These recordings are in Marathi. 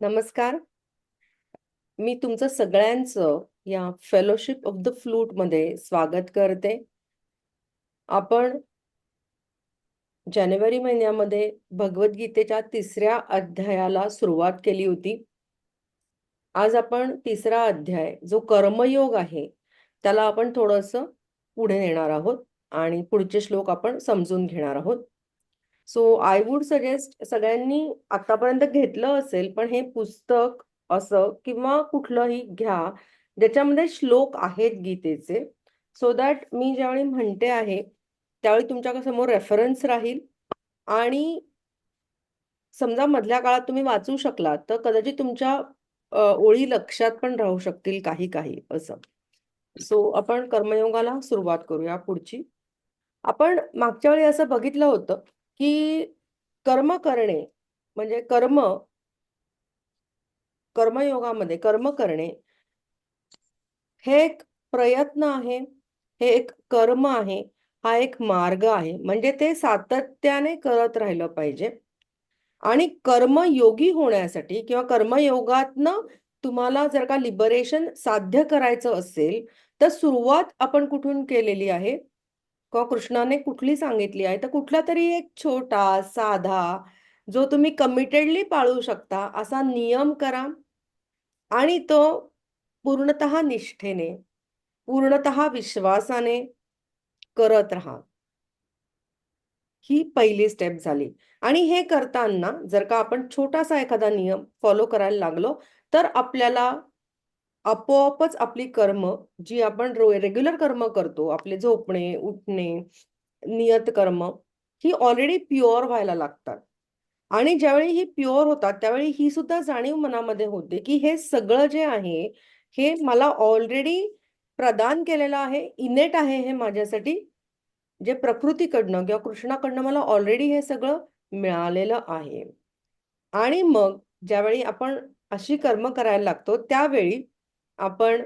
नमस्कार. मी तुमचं सगळ्यांचं या फेलोशिप ऑफ द फ्लूट मध्ये स्वागत करते. आपण जानेवारी महिन्यामध्ये भगवद्गीतेच्या 3ऱ्या अध्यायाला सुरुवात केली होती. आज आपण 3रा अध्याय जो कर्मयोग आहे, त्याला आपण थोडंसं पुढे नेणार आहोत आणि पुढचे श्लोक आपण समजून घेणार आहोत. सो आय वुड सजेस्ट सगळ्यांनी आतापर्यंत घेतलं असेल, पण हे पुस्तक असं किंवा कुठलंही घ्या, ज्याच्यामध्ये श्लोक आहेत गीतेचे, सो दॅट मी ज्यावेळी म्हणते आहे, त्यावेळी तुमच्या समोर रेफरन्स राहील आणि समजा मधल्या काळात तुम्ही वाचू शकलात, तर कदाचित तुमच्या ओळी लक्षात पण राहू शकतील काही काही असं. सो आपण कर्मयोगाला सुरुवात करूया पुढची. आपण मागच्या वेळी असं बघितलं होतं, की कर्म करणे म्हणजे कर्मयोगामध्ये कर्म करणे हे एक प्रयत्न आहे, हे एक कर्म आहे, हा एक मार्ग आहे. म्हणजे ते सातत्याने करत राहिलं पाहिजे. आणि कर्मयोगी होण्यासाठी किंवा कर्मयोगातनं तुम्हाला जर का लिबरेशन साध्य करायचं असेल, तर सुरुवात आपण कुठून केलेली आहे? किंवा कृष्णाने कुठली सांगितली आहे? तर कुठलातरी एक छोटा, साधा, जो तुम्ही कमिटेडली पाळू शकता असा नियम करा आणि तो पूर्णतः निष्ठेने, पूर्णतः विश्वासाने करत राहा. ही पहिली स्टेप झाली. आणि हे करताना जर का आपण छोटासा एखादा नियम फॉलो करायला लागलो, तर आपल्याला आपोआपच आपली कर्म जी आपण रेग्युलर कर्म करतो, आपले झोपणे, उठणे, नियतकर्म, ही ऑलरेडी प्युअर व्हायला लागतात. आणि ज्यावेळी ही प्युअर होतात, त्यावेळी ही सुद्धा जाणीव मनामध्ये होते, की हे सगळं जे आहे, हे मला ऑलरेडी प्रदान केलेलं आहे, इनेट आहे हे माझ्यासाठी. जे प्रकृतीकडनं किंवा कृष्णाकडनं मला ऑलरेडी हे सगळं मिळालेलं आहे. आणि मग ज्यावेळी आपण अशी कर्म करायला लागतो, त्यावेळी आपण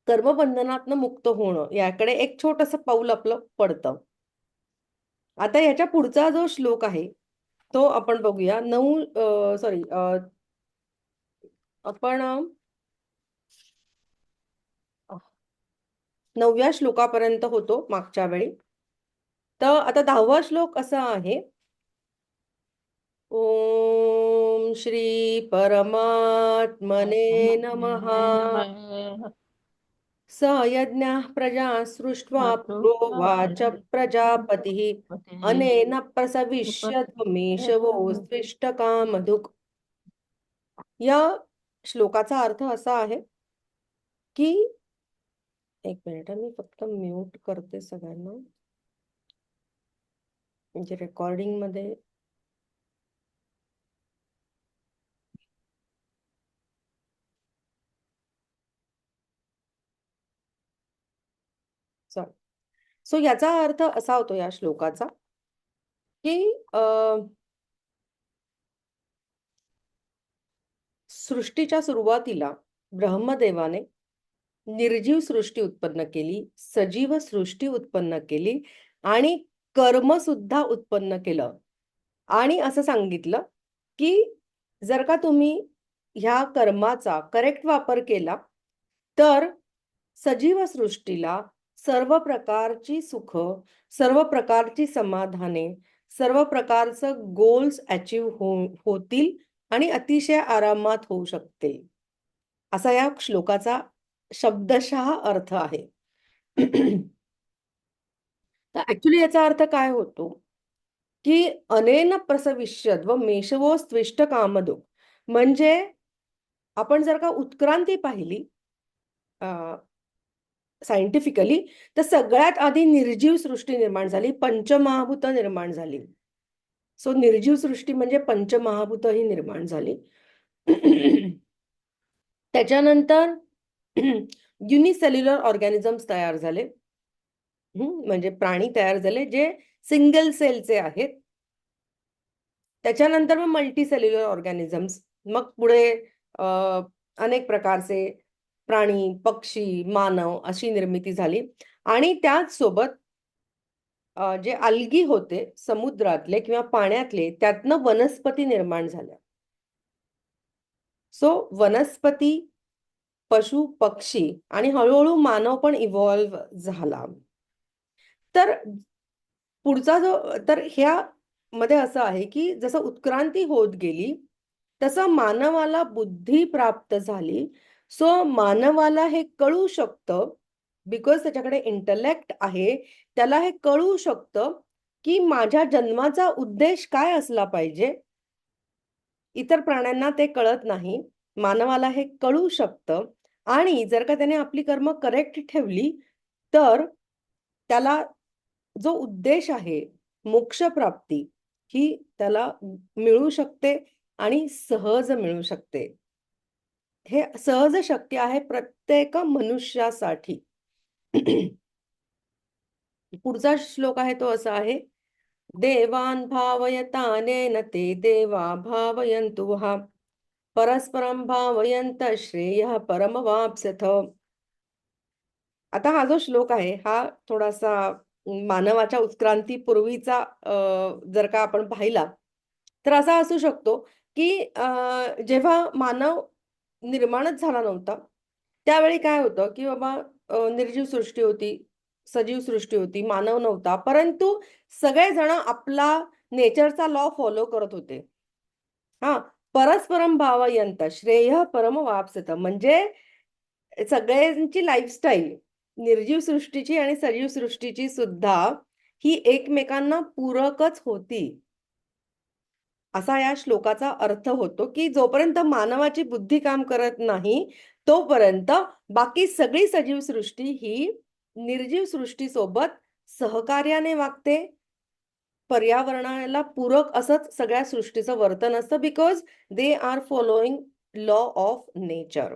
कर्मबंधनातनं मुक्त होणं याकडे एक छोटंसं पाऊल आपलं पडतं. आता याच्या पुढचा जो श्लोक आहे, तो आपण बघूया. सॉरी आपण 9व्या श्लोकापर्यंत होतो मागच्या वेळी. तर आता 10वा श्लोक असा आहे, ओम श्री परमात्मने नमः. स यज्ञः प्रजा सृष्ट्वा प्रोवाच प्रजापतिः अनेन प्रसविष्यत्वमेषवो स्विष्टकामधुक्. या श्लोकाचा अर्थ असा आहे की एक मिनिट मी फक्त म्यूट करते सगळ्यांना, म्हणजे रेकॉर्डिंग मध्ये सो याचा अर्थ असा होतो या श्लोकाचा की सृष्टीच्या सुरुवातीला ब्रह्मदेवाने निर्जीव सृष्टी उत्पन्न केली, सजीव सृष्टी उत्पन्न केली आणि कर्म सुद्धा उत्पन्न केलं. आणि असं सांगितलं की जर का तुम्ही ह्या कर्माचा करेक्ट वापर केला, तर सजीव सृष्टीला सर्व प्रकारची सुख, सर्व प्रकारची समाधाने, सर्व प्रकारचं गोल्स अचीव होतील आणि अतिशय आरामात होऊ शकते. असा या श्लोकाचा शब्दशः अर्थ आहे. तर ऍक्च्युली याचा अर्थ काय होतो, की अनेन प्रसविष्यद व मेषवो स्त्विष्ट कामदो. म्हणजे आपण जर का उत्क्रांती पाहिली सायंटिफिकली, तर सगळ्यात आधी निर्जीव सृष्टी निर्माण झाली, पंचमहाभूत निर्माण झाली. सो निर्जीव सृष्टी म्हणजे पंचमहाभूत ही निर्माण झाली. त्याच्यानंतर युनिसेल्युलर ऑर्गॅनिझम्स तयार झाले, म्हणजे प्राणी तयार झाले जे सिंगल सेलचे आहेत. त्याच्यानंतर मग मल्टीसेल्युलर ऑर्गॅनिझम्स, मग पुढे अनेक प्रकारचे प्राणी, पक्षी, मानव अशी निर्मिती झाली. आणि त्याच सोबत जे अल्गी होते समुद्रातले किंवा पाण्यातले, त्यातनं वनस्पती निर्माण झाल्या. सो वनस्पती, पशु, पक्षी आणि हळूहळू मानव पण इव्हॉल्व्ह झाला. तर पुढचा जो तर ह्या मध्ये असं आहे की जसं उत्क्रांती होत गेली तसं मानवाला बुद्धी प्राप्त झाली. सो मानवाला हे कळू शकतं, बिकॉज त्याच्याकडे इंटलेक्ट आहे, त्याला हे कळू शकतं की माझ्या जन्माचा उद्देश काय असला पाहिजे. इतर प्राण्यांना ते कळत नाही, मानवाला हे कळू शकतं. आणि जर का त्याने आपली कर्म करेक्ट ठेवली तर त्याला जो उद्देश आहे, मोक्षप्राप्ती, ही त्याला मिळू शकते आणि सहज मिळू शकते. हे सहज शक्य आहे प्रत्येक मनुष्यासाठी. पुढचा श्लोक आहे तो असा आहे, देवान् भावयतानेन ते देवा भावयन्तु वः परस्परं भावयन्त श्रेयः परमवाप्स्यथ. आता हा जो श्लोक आहे हा थोडासा मानवाच्या उत्क्रांतीपूर्वीचा जर का आपण पाहिला तर असा असू शकतो की जेव्हा मानव निर्माणच झाला नव्हता त्यावेळी काय होतं की बाबा निर्जीव सृष्टी होती, सजीव सृष्टी होती, मानव नव्हता, परंतु सगळेजण आपला नेचरचा लॉ फॉलो करत होते. हा, परस्परम भावयंत श्रेय परम वाप्स्यत, म्हणजे सगळ्यांची लाईफस्टाईल, निर्जीव सृष्टीची आणि सजीव सृष्टीची सुद्धा ही एकमेकांना पूरकच होती. असा या श्लोकाचा अर्थ होतो की जोपर्यंत मानवाची बुद्धी काम करत नाही तोपर्यंत बाकी सगळी सजीव सृष्टी ही निर्जीव सृष्टीसोबत सहकार्याने वागते, पर्यावरणाला पूरक असंच सगळ्या सृष्टीचं वर्तन असतं, because they are following law of nature.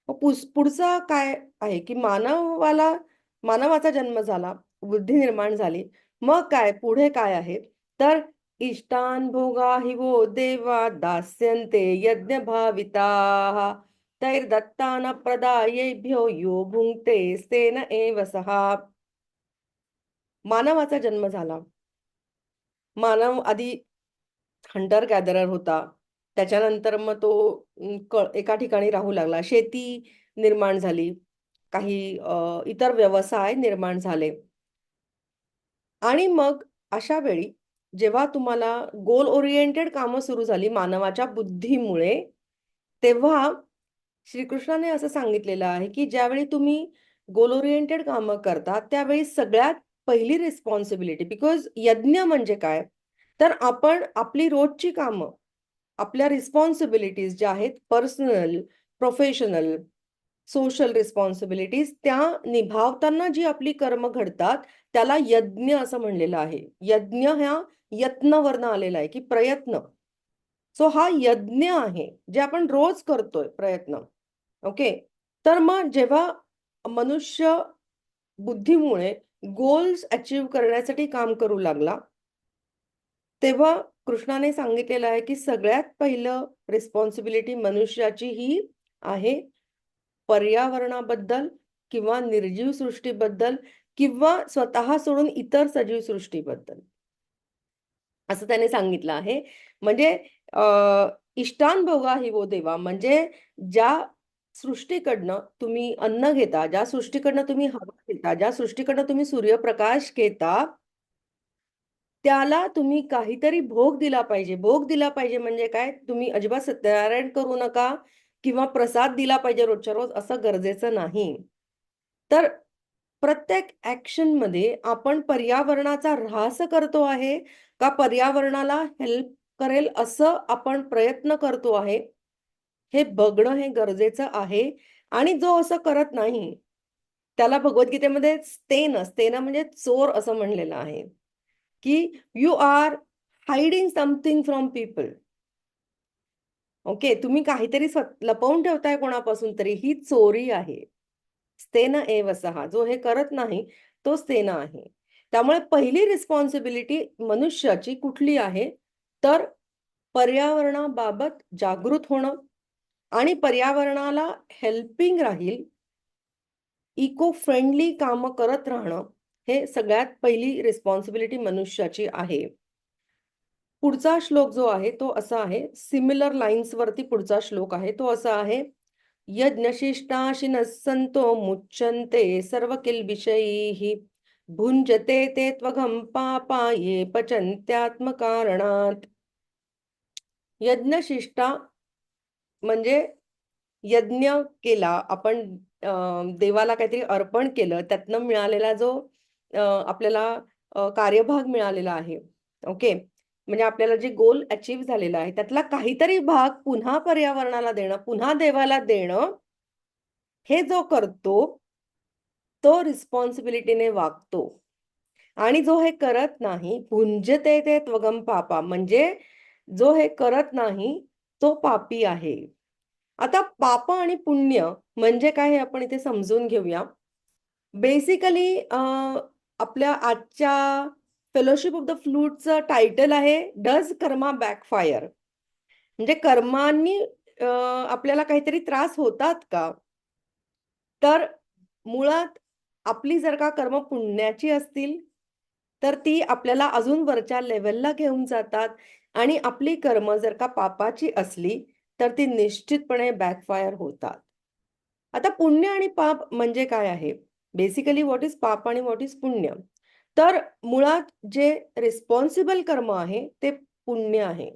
पुढचा काय आहे की मानवाचा जन्म झाला, बुद्धी निर्माण झाली, मग काय पुढे काय आहे तर इष्टान भोगा हि वो देवा दास्यन्ते यज्ञ भाविताः तैर्दत्तान प्रदायेभ्यो यो भुंक्ते तेन एव सहा. मानवाचा जन्म झाला. मानव आधी हंटर गॅदरर होता. त्याच्यानंतर मग तो एका ठिकाणी राहू लागला. शेती निर्माण झाली. काही इतर व्यवसाय निर्माण झाले. आणि मग अशा वेळी जेव्हा तुम्हाला गोल ओरिएंटेड कामं सुरू झाली मानवाच्या बुद्धीमुळे, तेव्हा श्रीकृष्णाने असं सांगितलेलं आहे, की ज्यावेळी तुम्ही गोल ओरिएंटेड कामं करता, त्यावेळी सगळ्यात पहिली रिस्पॉन्सिबिलिटी, बिकॉज यज्ञ म्हणजे काय? तर आपण आपली रोजची कामं, आपल्या रिस्पॉन्सिबिलिटीज ज्या आहेत पर्सनल, प्रोफेशनल, सोशल रिस्पॉन्सिबिलिटीज, त्या निभावताना जी आपली कर्म घडतात त्याला यज्ञ असं म्हणलेलं आहे. यज्ञ ह्या यत्नवरनं आलेला आहे की प्रयत्न. सो हा यज्ञ आहे जे आपण रोज करतोय प्रयत्न. ओके. तर मग जेव्हा मनुष्य बुद्धीमुळे गोल्स अचीव्ह करण्यासाठी काम करू लागला तेव्हा कृष्णाने सांगितलेलं आहे की सगळ्यात पहिलं रिस्पॉन्सिबिलिटी मनुष्याची ही आहे पर्यावरणाबद्दल किंवा निर्जीव सृष्टीबद्दल किंवा स्वतः सोडून इतर सजीव सृष्टीबद्दल, असं त्याने सांगितलं आहे. म्हणजे इष्टान भोगा हि वो देवा, म्हणजे ज्या सृष्टीकडनं तुम्ही अन्न घेता, ज्या सृष्टीकडनं तुम्ही हवा घेता, ज्या सृष्टीकडनं तुम्ही सूर्यप्रकाश घेता, त्याला तुम्ही काहीतरी भोग दिला पाहिजे. भोग दिला पाहिजे म्हणजे काय? तुम्ही अजिबात सत्यनारायण करू नका किंवा प्रसाद दिला पाहिजे रोजच्या रोज असं गरजेचं नाही. तर प्रत्येक ॲक्शनमध्ये आपण पर्यावरणाचा ऱ्हास करतो आहे का पर्यावरणाला हेल्प करेल असं आपण प्रयत्न करतो आहे, हे बघणं हे गरजेचं आहे. आणि जो असं करत नाही, त्याला भगवद्गीतेमध्ये स्तेन, स्तेन म्हणजे चोर असं म्हणलेलं आहे, की you are hiding something from people. Okay, तुम्ही काहीतरी लपवून ठेवताय कोणापासून तरी, ही चोरी आहे. स्तेन एव सहा, जो हे करत नाही तो स्तेन आहे. त्यामुळे पहिली रिस्पॉन्सिबिलिटी मनुष्याची कुठली आहे तर पर्यावरणाबाबत जागृत होणं आणि पर्यावरणाला हेल्पिंग राहील, इको फ्रेंडली कामं करत राहणं, हे सगळ्यात पहिली रिस्पॉन्सिबिलिटी मनुष्याची आहे. पुढचा श्लोक जो आहे तो असा आहे, सिमिलर लाईन्स वरती पुढचा श्लोक आहे तो असा आहे, यज्ञशिष्टाशिनः सन्तो मुच्यन्ते सर्व किल्बिषैः भुञ्जते ते त्वघं पापा ये पचन्त्यात्मकारणात्. यज्ञशिष्टा म्हणजे यज्ञ केला आपण, देवाला काहीतरी अर्पण केलं, त्यातनं मिळालेला जो आपल्याला कार्यभाग मिळालेला आहे. ओके, म्हणजे आपल्याला जे गोल अचीव झालेला आहे त्यातला काहीतरी भाग पुन्हा पर्यावरणाला देणं, पुन्हा देवाला देणं, हे जो करतो तो रिस्पॉन्सिबिलिटीने वागतो. आणि जो हे करत नाही, भुंजते ते त्वगम पापा, म्हणजे जो हे करत नाही तो पापी आहे. आता पाप आणि पुण्य म्हणजे काय हे आपण इथे समजून घेऊया. बेसिकली आपल्या आजच्या फेलोशिप ऑफ द फ्लूटचं टायटल आहे, डज कर्मा बॅकफायर. म्हणजे कर्मांनी आपल्याला काहीतरी त्रास होतात का? तर मुळात आपली जर का कर्म पुण्याची असतील, तर ती आपल्याला अजून वरच्या लेव्हलला घेऊन जातात आणि आपली कर्म जर का पापाची असली, तर ती निश्चितपणे बॅकफायर होतात. आता पुण्य आणि पाप म्हणजे काय आहे? बेसिकली व्हॉट इज पाप आणि व्हॉट इज पुण्य? तर मुळात जे रिस्पॉन्सिबल कर्म आहे, ते पुण्य आहे.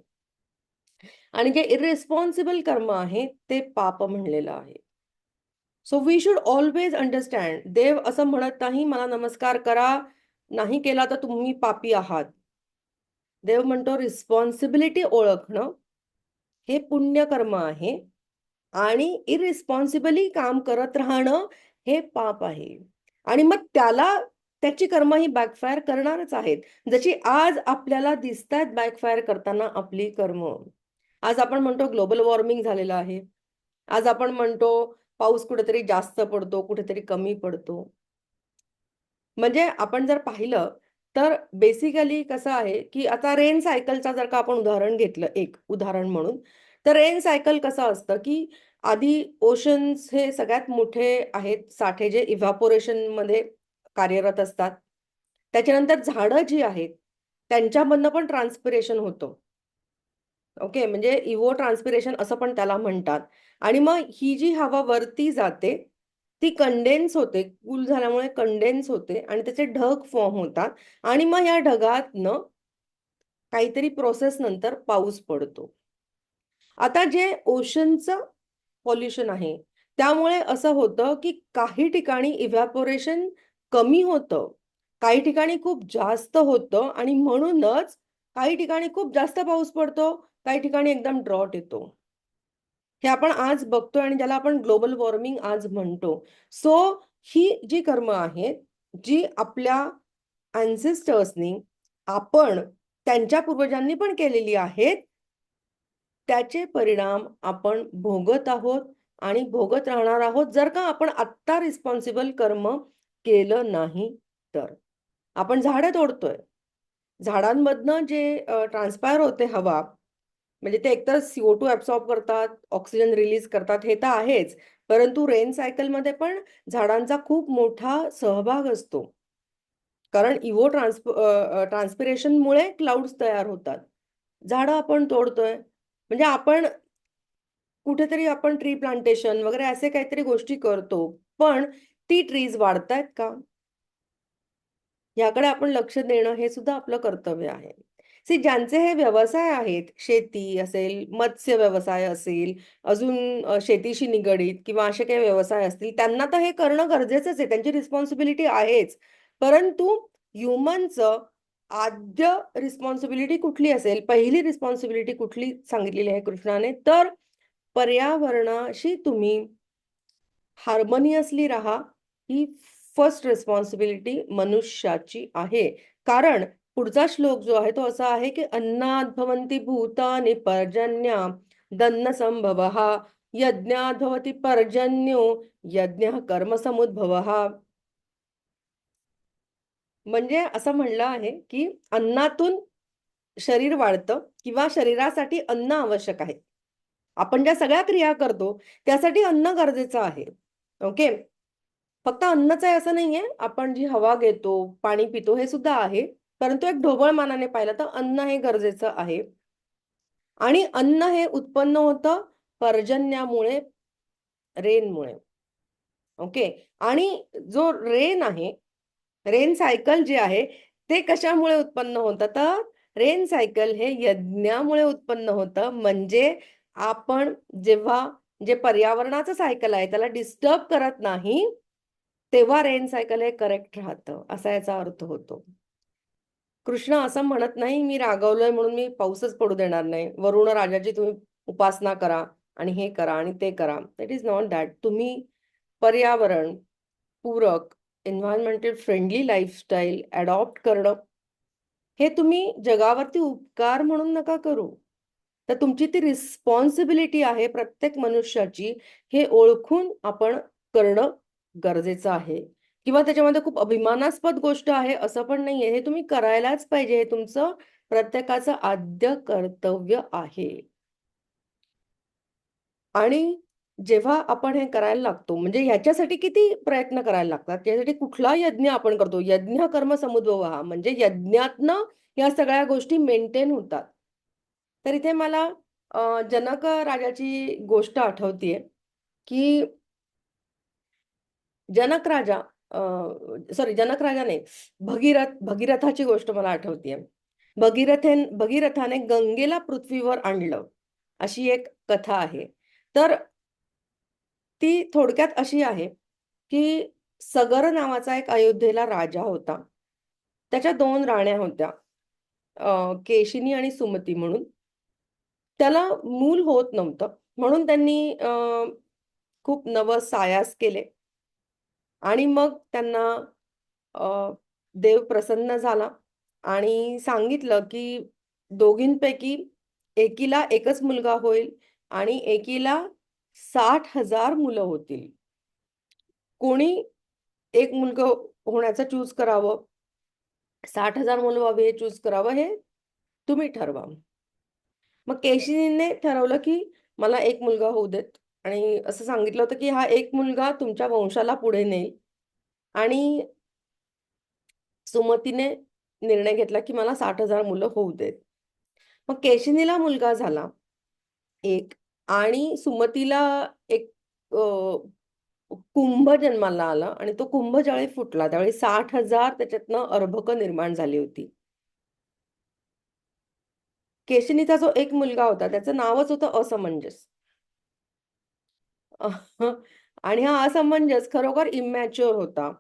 आणि जे इर्रिस्पॉन्सिबल कर्म आहे, ते पाप म्हणलेलं आहे. So we should always understand, देव असं म्हणत नाही, मला नमस्कार करा, नाही केला तर तुम्ही पापी आहात. देव म्हणतो रिस्पॉन्सिबिलिटी ओळखणं हे पुण्यकर्म आहे आणि इरिस्पॉन्सिबली काम करत राहणं हे पाप आहे. आणि मग त्याची कर्म ही बॅकफायर करणारच आहेत. जशी आज आपल्याला दिसतायत बॅकफायर करताना आपली कर्म. आज आपण म्हणतो ग्लोबल वॉर्मिंग झालेलं आहे. आज आपण म्हणतो पाऊस कुठेतरी जास्त पडतो, कुठेतरी कमी पडतो. म्हणजे आपण जर पाहिलं तर बेसिकली कसं आहे, की आता रेन सायकलचा जर का आपण उदाहरण घेतलं, एक उदाहरण म्हणून, तर रेन सायकल कसं असतं, की आधी ओशन्स हे सगळ्यात मोठे आहेत साठे जे इव्हॅपोरेशनमध्ये कार्यरत असतात. त्याच्यानंतर झाडं जी आहेत, त्यांच्यामधनं पण ट्रान्सपिरेशन होतं. ओके, म्हणजे इव्होट्रान्सपिरेशन असं पण त्याला म्हणतात. आणि मग ही जी हवा वरती जाते, ती कंडेन्स होते. कूल झाल्यामुळे कंडेन्स होते आणि त्याचे ढग फॉर्म होतात आणि मग या ढगातनं काहीतरी प्रोसेस नंतर पाऊस पडतो. आता जे ओशनचं पॉल्युशन आहे, त्यामुळे असं होतं, की काही ठिकाणी इव्हॅपोरेशन कमी होतं. काही ठिकाणी खूप जास्त होतं आणि म्हणूनच काही ठिकाणी खूप जास्त पाऊस पडतो, काही ठिकाणी एकदम ड्रॉट येतो. हे आपण आज बघतोय आणि ज्याला आपण ग्लोबल वॉर्मिंग आज म्हणतो. सो ही जी कर्म आहेत, जी आपल्या अँसेस्टर्सनी, आपण त्यांच्या पूर्वजांनी पण केलेली आहेत, त्याचे परिणाम आपण भोगत आहोत आणि भोगत राहणार आहोत, जर का आपण आत्ता रिस्पॉन्सिबल कर्म केलं नाही तर. आपण झाडं तोडतोय. झाडांमधनं जे ट्रान्सपायर होते हवा, म्हणजे ते एकतर CO2 ॲब्सॉर्ब करतात, ऑक्सिजन रिलीज करतात, हे तर आहेच. परंतु रेन सायकलमध्ये पण झाडांचा खूप मोठा सहभाग असतो. कारण ट्रान्सपिरेशनमुळे क्लाउड्स तयार होतात. झाडं आपण तोडतोय. म्हणजे आपण कुठेतरी आपण ट्री प्लांटेशन वगैरे असे काहीतरी गोष्टी करतो. पण ती ट्रीज वाढतायत का? याकडे आपण लक्ष देणं हे सुद्धा आपलं कर्तव्य आहे. ज्यांचे हे व्यवसाय आहेत, शेती असेल, मत्स्य व्यवसाय असेल, अजून शेतीशी निगडीत किंवा असे काही व्यवसाय असतील, त्यांना तर हे करणं गरजेचंच आहे. त्यांची रिस्पॉन्सिबिलिटी आहेच. परंतु ह्युमनचं आद्य रिस्पॉन्सिबिलिटी कुठली असेल? पहिली रिस्पॉन्सिबिलिटी कुठली सांगितलेली आहे कृष्णाने? तर पर्यावरणाशी तुम्ही हार्मोनियसली राहा, ही फर्स्ट रिस्पॉन्सिबिलिटी मनुष्याची आहे. कारण पुढचा श्लोक जो आहे तो असा आहे, की अन्नात् भवन्ति भूतानि पर्जन्या दन्न संभवः यज्ञात् भवति पर्जन्यो यज्ञः कर्म समुद्भवः. म्हणजे असं म्हणलं आहे, की अन्नातून शरीर वाढतं किंवा शरीरासाठी अन्न आवश्यक आहे. आपण ज्या सगळ्या क्रिया करतो, त्यासाठी अन्न गरजेचं आहे. ओके. फक्त अन्नच आहे असं नाहीये. आपण जी हवा घेतो, पाणी पितो हे सुद्धा आहे. परंतु एक ढोबळ मानाने पाहिलं तर अन्न हे गरजेचं आहे. आणि अन्न हे उत्पन्न होतं पर्जन्यामुळे, रेनमुळे. ओके. आणि जो रेन आहे, रेन सायकल जे आहे, ते कशामुळे उत्पन्न होतं? तर रेन सायकल हे यज्ञामुळे उत्पन्न होतं. म्हणजे आपण जेव्हा जे पर्यावरणाचं सायकल आहे, त्याला डिस्टर्ब करत नाही, तेव्हा रेन सायकल हे करेक्ट राहतं, असा याचा अर्थ होतो. कृष्ण असं म्हणत नाही, मी रागावलोय म्हणून मी पाऊसच पडू देणार नाही. वरुण राजाची तुम्ही उपासना करा आणि हे करा आणि ते करा. It is not that. तुम्ही पर्यावरण पूरक, एन्व्हायर्नमेंटल फ्रेंडली लाईफस्टाईल अडॉप्ट करणं, हे तुम्ही जगावरती उपकार म्हणून नका करू. तर तुमची ती रिस्पॉन्सिबिलिटी आहे प्रत्येक मनुष्याची, हे ओळखून आपण करणं गरजेचं आहे. किंवा त्याच्यामध्ये खूप अभिमानास्पद गोष्ट आहे असं पण नाहीये. हे तुम्ही करायलाच पाहिजे. हे तुमचं प्रत्येकाचं आद्य कर्तव्य आहे. आणि जेव्हा आपण हे करायला लागतो, म्हणजे ह्याच्यासाठी किती प्रयत्न करायला लागतात. त्यासाठी कुठला यज्ञ आपण करतो. यज्ञ कर्म समुद्भवः म्हणजे यज्ञातनं या सगळ्या गोष्टी मेंटेन होतात. तर इथे मला जनक राजाची गोष्ट आठवतीये, की जनक राजा सॉरी जनक राजा नाही, भगीरथाची गोष्ट मला आठवतीये. भगीरथाने गंगेला पृथ्वीवर आणलं, अशी एक कथा आहे. तर ती थोडक्यात अशी आहे, की सगर नावाचा एक अयोध्येला राजा होता. त्याच्या 2 राण्या होत्या. केशिनी आणि सुमती म्हणून. त्याला मूल होत नव्हतं. म्हणून त्यांनी खूप नवस-सायास केले आणि मग त्यांना अ, देव प्रसन्न झाला आणि सांगितलं, की दोघींपैकी एकीला एकच मुलगा होईल आणि एकीला 60,000 मुलं होतील. कोणी एक मुलगं होण्याचं चूज करावं, 60,000 मुलं व्हावी हे चूज करावं, हे तुम्ही ठरवा. मग केशिनीने ठरवलं, की मला एक मुलगा होऊ देत आणि असं सांगितलं होतं, की हा एक मुलगा तुमच्या वंशाला पुढे नेईल आणि सुमतीने निर्णय घेतला, की मला 60,000 मुलं होऊ देत. मग केशिनीला मुलगा झाला एक आणि सुमतीला एक कुंभ जन्माला आला आणि तो कुंभ ज्यावेळी फुटला, त्यावेळी 60,000 त्याच्यातनं अर्भकं निर्माण झाली होती. केशिनीचा जो एक मुलगा होता, त्याचं नावच होतं असमंजस. आणि हा असमंजस खरोखर इमॅच्युअर होता.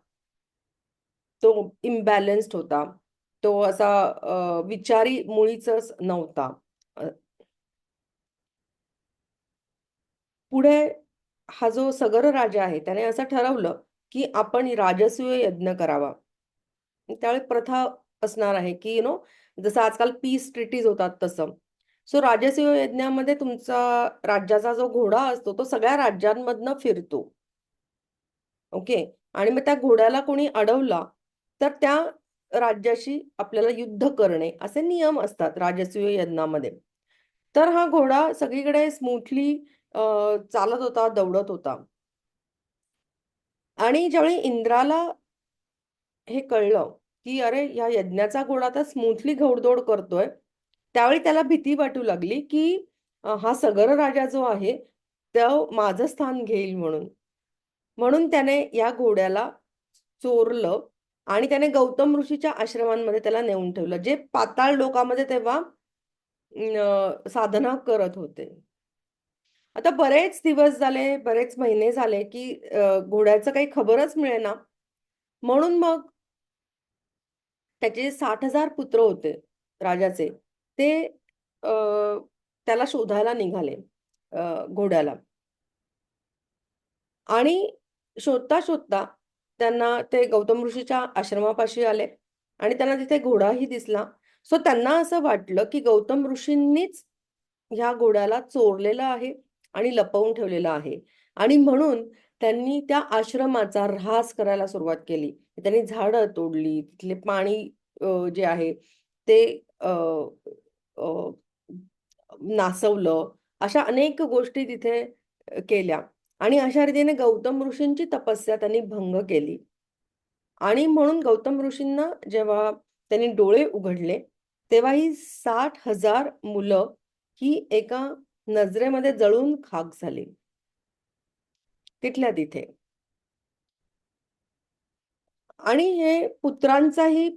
तो इम्बॅलन्स्ड होता. तो असा विचारी मुळीचच नव्हता. अ, पुढे हा जो सगर राजा आहे, त्याने असं ठरवलं, की आपण राजसूय यज्ञ करावा. त्यावेळी प्रथा असणार आहे, की जसं आजकाल पीस ट्रीटीज होतात तसं. सो राजसूय यज्ञामध्ये तुमचा राज्याचा जो घोडा असतो, तो सगळ्या राज्यांमधनं फिरतो. ओके. आणि मग त्या घोड्याला कोणी अडवला, तर त्या राज्याशी आपल्याला युद्ध करणे असे नियम असतात राजसूय यज्ञामध्ये. तर हा घोडा सगळीकडे स्मूथली चालत होता, दौडत होता. आणि ज्यावेळी इंद्राला हे कळलं, की अरे या यज्ञाचा घोडा तर स्मूथली घोडदौड करतोय. त्यावेळी त्याला भीती वाटू लागली, की हा सगर राजा जो आहे, तो माझं स्थान घेईल म्हणून. म्हणून त्याने या घोड्याला चोरलं आणि त्याने गौतम ऋषीच्या आश्रमांमध्ये त्याला नेऊन ठेवलं. जे पाताळ लोकामध्ये तेव्हा साधना करत होते. आता बरेच दिवस झाले, बरेच महिने झाले, की घोड्याचं काही खबरच मिळेना. म्हणून मग त्याचे 60,000 पुत्र होते राजाचे. ते अ, त्याला शोधायला निघाले घोड्याला. आणि शोधता-शोधता त्यांना ते गौतम ऋषीच्या आश्रमापाशी आले आणि त्यांना तिथे घोडाही दिसला. सो त्यांना असं वाटलं, की गौतम ऋषींनीच ह्या घोड्याला चोरलेलं आहे आणि लपवून ठेवलेलं आहे आणि म्हणून त्यांनी त्या आश्रमाचा ऱ्हास करायला सुरुवात केली. त्यांनी झाडं तोडली, तिथले पाणी जे आहे ते अ, अ, नासवलं. अशा अनेक गोष्टी तिथे केल्या. आणि अशा रीतीने गौतम ऋषींची तपस्या त्यांनी भंग केली. आणि म्हणून गौतम ऋषींना जेव्हा त्यांनी डोळे उघडले तेव्हा ही 60,000 मुलं ही एका नजरेमध्ये जळून खाक झाली तिथल्या तिथे. आणि हे पुत्रांचाही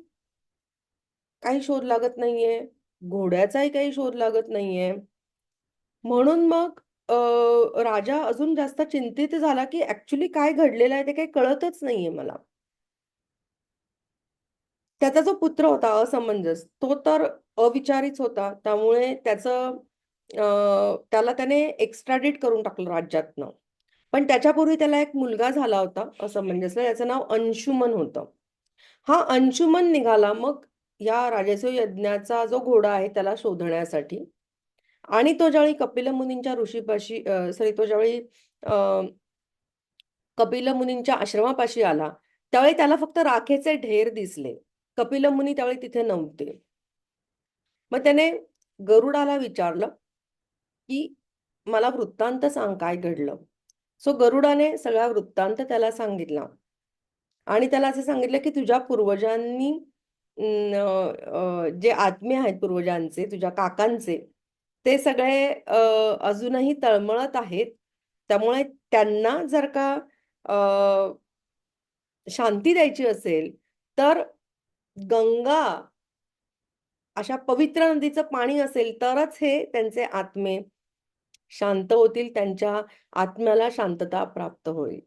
काही शोध लागत नाहीये, घोड्याचाही काही शोध लागत नाहीये. म्हणून मग राजा अजून जास्त चिंतित झाला, की ॲक्चुअली काय घडलेलं आहे ते काही कळतच नाहीये मला. त्याचा जो पुत्र होता असमंजस, तो तर अविचारीच होता. त्यामुळे त्याला त्याने एक्स्ट्राडिट करून टाकलं राज्यातनं. पण त्याच्यापूर्वी त्याला एक मुलगा झाला होता असमंजसला, त्याचं नाव अंशुमन होतं. हा अंशुमन निघाला मग या राजसूय यज्ञाचा जो घोडा आहे त्याला शोधण्यासाठी. आणि तो ज्यावेळी कपिल मुनींच्या ऋषीपाशी सॉरी तो ज्यावेळी अ, कपिल मुनींच्या आश्रमापाशी आला, त्यावेळी त्याला फक्त राखेचे ढेर दिसले. कपिल मुनी त्यावेळी तिथे नव्हते. मग त्याने गरुडाला विचारलं, की मला वृत्तांत सांग काय घडलं? सो गरुडाने सगळा वृत्तांत त्याला सांगितला. आणि त्याला असं सांगितलं, की तुझ्या पूर्वजांनी जे आत्मे आहेत पूर्वजांचे, तुझ्या काकांचे, ते सगळे अजूनही तळमळत आहेत. त्यामुळे त्यांना जर का अ, शांती द्यायची असेल, तर गंगा अशा पवित्र नदीचं पाणी असेल, तरच हे त्यांचे आत्मे शांत होतील, त्यांच्या आत्म्याला शांतता प्राप्त होईल.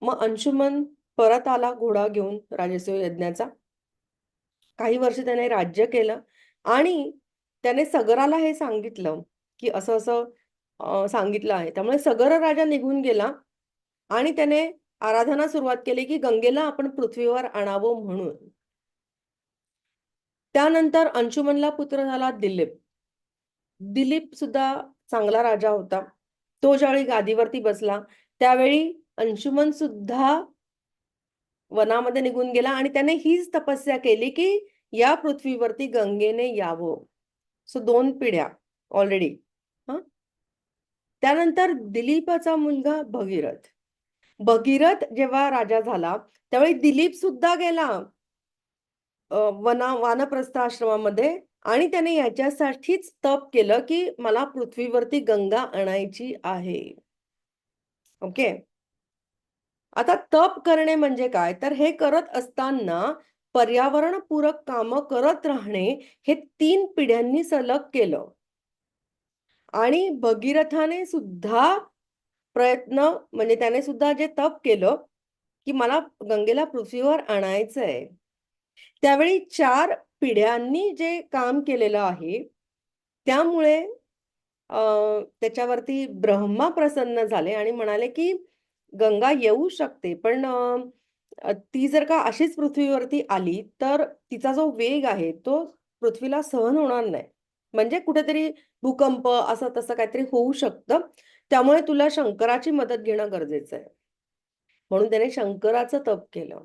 मग अंशुमन परत आला घोडा घेऊन राजसूय यज्ञाचा. काही वर्ष त्याने राज्य केलं आणि त्याने सगराला हे सांगितलं, की असं-असं सांगितलं आहे. त्यामुळे सगर राजा निघून गेला आणि त्याने आराधना सुरुवात केली, की गंगेला आपण पृथ्वीवर आणावं म्हणून. त्यानंतर अंशुमनला पुत्र झाला दिलीप. दिलीप सुद्धा चांगला राजा होता. तो ज्यावेळी गादीवरती बसला, त्यावेळी अंशुमन सुद्धा वनामध्ये निघून गेला आणि त्याने हीच तपस्या केली, की या पृथ्वीवरती गंगेने यावं. सो 2 पिढ्या ऑलरेडी. हं. त्यानंतर दिलीपाचा मुलगा भगीरथ. भगीरथ जेव्हा राजा झाला, त्यावेळी दिलीप सुद्धा गेला वानप्रस्थ आश्रमामध्ये आणि त्याने याच्यासाठीच तप केलं, की मला पृथ्वीवरती गंगा आणायची आहे. ओके. आता तप करणे म्हणजे काय? तर हे करत असताना पर्यावरणपूरक कामं करत राहणे, हे 3 पिढ्यांनी सलग केलं. आणि भगीरथाने सुद्धा प्रयत्न म्हणजे त्याने सुद्धा जे तप केलं, की मला गंगेला पृथ्वीवर आणायचंय. त्यावेळी 4 पिढ्यांनी जे काम केलेलं आहे, त्यामुळे अ, त्याच्यावरती ब्रह्मा प्रसन्न झाले आणि म्हणाले, की गंगा येऊ शकते, पण ती जर का अशीच पृथ्वीवरती आली, तर तिचा जो वेग आहे, तो पृथ्वीला सहन होणार नाही. म्हणजे कुठेतरी भूकंप असं तसं काहीतरी होऊ शकतं. त्यामुळे तुला शंकराची मदत घेणं गरजेचं आहे. म्हणून त्याने शंकराचं तप केलं.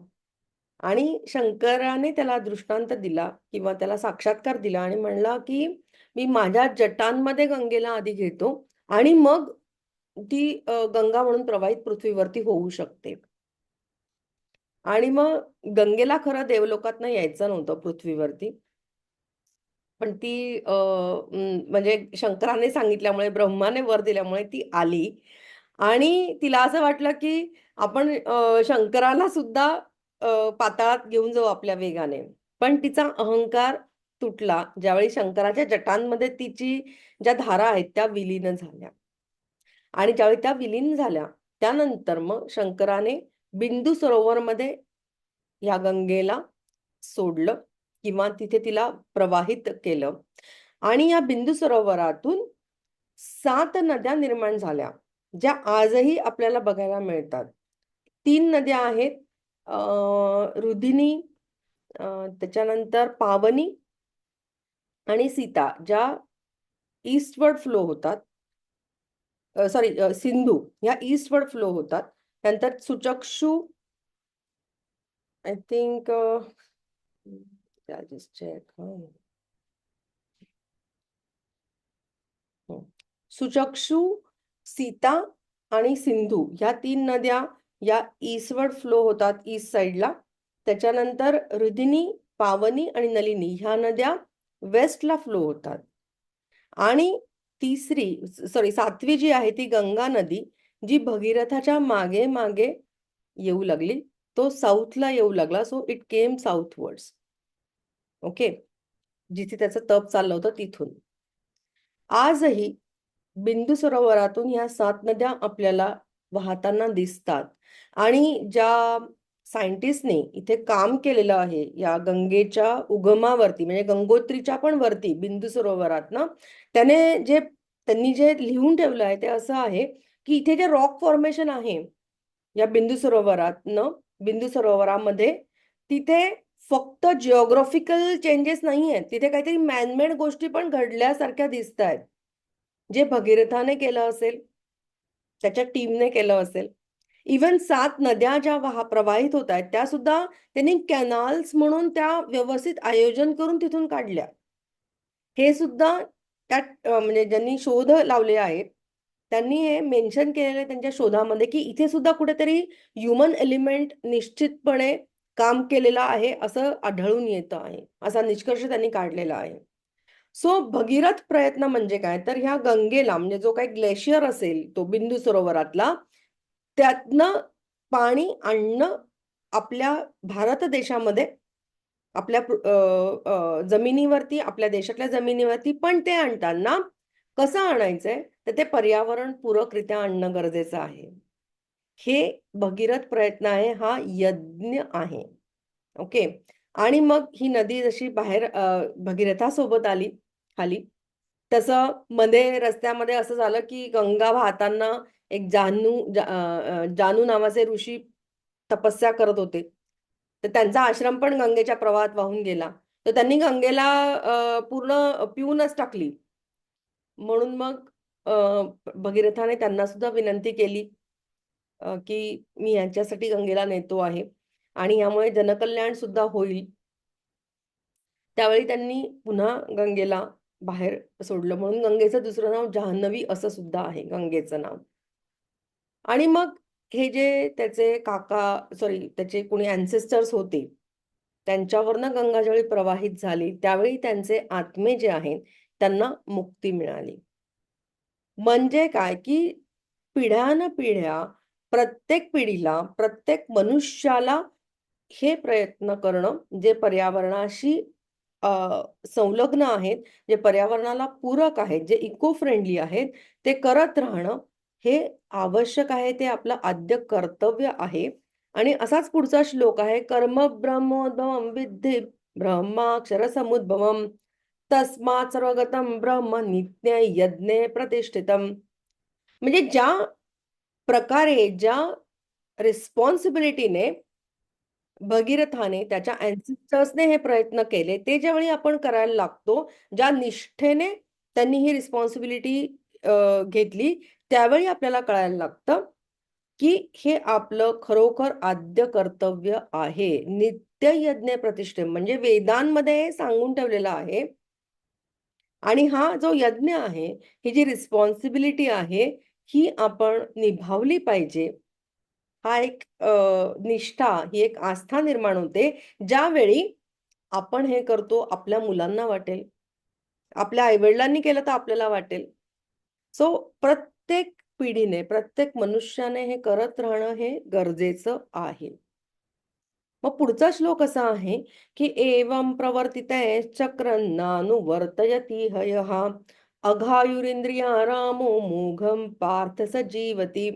आणि शंकराने त्याला दृष्टांत दिला किंवा त्याला साक्षात्कार दिला आणि म्हणला, की "मी माझ्या जटांमध्ये गंगेला आधी घेतो आणि मग ती गंगा म्हणून प्रवाहित पृथ्वीवरती होऊ शकते." आणि मग गंगेला खरं देवलोकातनं यायचं नव्हतं पृथ्वीवरती. पण ती म्हणजे शंकराने सांगितल्यामुळे, ब्रह्माने वर दिल्यामुळे ती आली आणि तिला असं वाटलं, की आपण शंकराला सुद्धा पाताळात घेऊन जाऊ आपल्या वेगाने. पण तिचा अहंकार तुटला, ज्यावेळी शंकराच्या जटांमध्ये तिची ज्या धारा आहेत त्या विलीन झाल्या. आणि ज्यावेळी त्या विलीन झाल्या, त्यानंतर मग शंकराने बिंदू सरोवरमध्ये ह्या गंगेला सोडलं किंवा तिथे तिला प्रवाहित केलं आणि या बिंदू सरोवरातून 7 नद्या निर्माण झाल्या, ज्या आजही आपल्याला बघायला मिळतात. 3 नद्या आहेत रुधिनी, अ, त्याच्यानंतर पावनी आणि सीता, ज्या ईस्टवर्ड फ्लो होतात. सॉरी सिंधू ह्या ईस्टवर्ड फ्लो होतात. त्यानंतर Suchakshu I think just check Suchakshu, Sita आणि सिंधू ह्या 3 नद्या या ईस्टवर्ड फ्लो होतात ईस्ट साइडला. त्याच्यानंतर रुधिनी पावनी आणि नलिनी ह्या नद्या वेस्टला फ्लो होतात. आणि सातवी जी आहे ती गंगा नदी, जी भगीरथाच्या मागे मागे येऊ लागली. तो साऊथला येऊ लागला. So it came southwards. Okay. जिथे त्याचं तप चाललं होतं तिथून. आजही बिंदू सरोवरातून ह्या 7 नद्या आपल्याला वाहताना दिसतात. आणि ज्या सायंटिस्टने इथे काम केलेलं आहे या गंगेच्या उगमावरती, म्हणजे गंगोत्रीच्या पण वरती बिंदू सरोवरात ना, त्यांनी जे लिहून ठेवलं आहे ते असं आहे की इथे जे रॉक फॉर्मेशन आहे या बिंदू सरोवरामध्ये, तिथे फक्त जिओग्राफिकल चेंजेस नाही आहेत, तिथे काहीतरी मॅनमेड गोष्टी पण घडल्यासारख्या दिसत आहेत. जे भगीरथाने केलं असेल, त्याच्या टीमने केलं असेल. इव्हन 7 नद्या ज्या प्रवाहित होत आहेत त्या सुद्धा त्यांनी कॅनाल्स म्हणून त्या व्यवस्थित आयोजन करून तिथून काढल्या. हे सुद्धा त्यात म्हणजे ज्यांनी शोध लावले आहेत त्यांनी हे मेन्शन केलेलं आहे त्यांच्या शोधामध्ये की इथे सुद्धा कुठेतरी ह्युमन एलिमेंट निश्चितपणे काम केलेलं आहे असं आढळून येतं आहे. असा निष्कर्ष त्यांनी काढलेला आहे. सो भगीरथ प्रयत्न म्हणजे काय, तर ह्या गंगेला म्हणजे जो काही ग्लेशियर असेल तो बिंदू सरोवरातला, त्यातनं पाणी आणणं आपल्या भारत देशामध्ये, आपल्या जमिनीवरती, आपल्या देशातल्या जमिनीवरती. पण ते आणताना कसं आणायचंय, तर ते पर्यावरण पूरकरित्या आणणं गरजेचं आहे. हे भगीरथ प्रयत्न आहे, हा यज्ञ आहे. ओके. आणि मग ही नदी जशी बाहेर भगीरथासोबत आली खाली, तसं मध्ये रस्त्यामध्ये असं झालं की गंगा वाहताना एक जानू नावाचे ऋषी तपस्या करत होते. तर त्यांचा आश्रम पण गंगेच्या प्रवाहात वाहून गेला. तर त्यांनी गंगेला पूर्ण पिऊनच टाकली. म्हणून मग भगीरथाने त्यांना सुद्धा विनंती केली की मी यांच्यासाठी गंगेला नेतो आहे आणि यामुळे जनकल्याण सुद्धा होईल. त्यावेळी त्यांनी पुन्हा गंगेला बाहेर सोडलं. म्हणून गंगेचं दुसरं नाव जान्हवी असं सुद्धा आहे गंगेचं नाव. आणि मग हे जे त्याचे त्याचे कोणी अँसेस्टर्स होते, त्यांच्यावरनं गंगा ज्यावेळी प्रवाहित झाली, त्यावेळी त्यांचे आत्मे जे आहेत, त्यांना मुक्ती मिळाली. म्हणजे काय, की पिढ्यानपिढ्या प्रत्येक पिढीला, प्रत्येक मनुष्याला हे प्रयत्न करणं, जे पर्यावरणाशी अ, संलग्न आहेत, जे पर्यावरणाला पूरक आहेत, जे इको फ्रेंडली आहेत, ते करत राहणं हे आवश्यक आहे. ते आपलं आद्य कर्तव्य आहे. आणि असाच पुढचा श्लोक आहे, कर्म ब्रह्मोद्भवं विद्धि ब्रह्माक्षर समुद्भवम् तस्मात् सर्वगतं ब्रह्म नित्य यज्ञे प्रतिष्ठितम्. म्हणजे ज्या प्रकारे, ज्या रिस्पॉन्सिबिलिटीने भगीरथाने त्याच्या अँसेस्टर्सने हे प्रयत्न केले, ते ज्यावेळी आपण करायला लागतो, ज्या निष्ठेने त्यांनी ही रिस्पॉन्सिबिलिटी घेतली, त्यावेळी आपल्याला कळायला लागतं, की हे आपलं खरोखर आद्य कर्तव्य आहे. नित्य यज्ञ प्रतिष्ठे म्हणजे वेदांमध्ये हे सांगून ठेवलेलं आहे. आणि हा जो यज्ञ आहे, ही जी रिस्पॉन्सिबिलिटी आहे, ही आपण निभावली पाहिजे. हा एक निष्ठा, ही एक आस्था निर्माण होते, ज्यावेळी आपण हे करतो आपल्या मुलांना वाटेल, आपल्या आई-वडिलांनी केलं तर आपल्याला वाटेल. सो प्रत्येक पिढीने, प्रत्येक मनुष्याने हे करत राहणं हे गरजेचं आहे. मग पुढचा श्लोक असा आहे, की एवं प्रवर्तिते चक्रं नानुवर्तयति हयः अघायुरिंद्रिया रामो मोघम पार्थ स जीवती.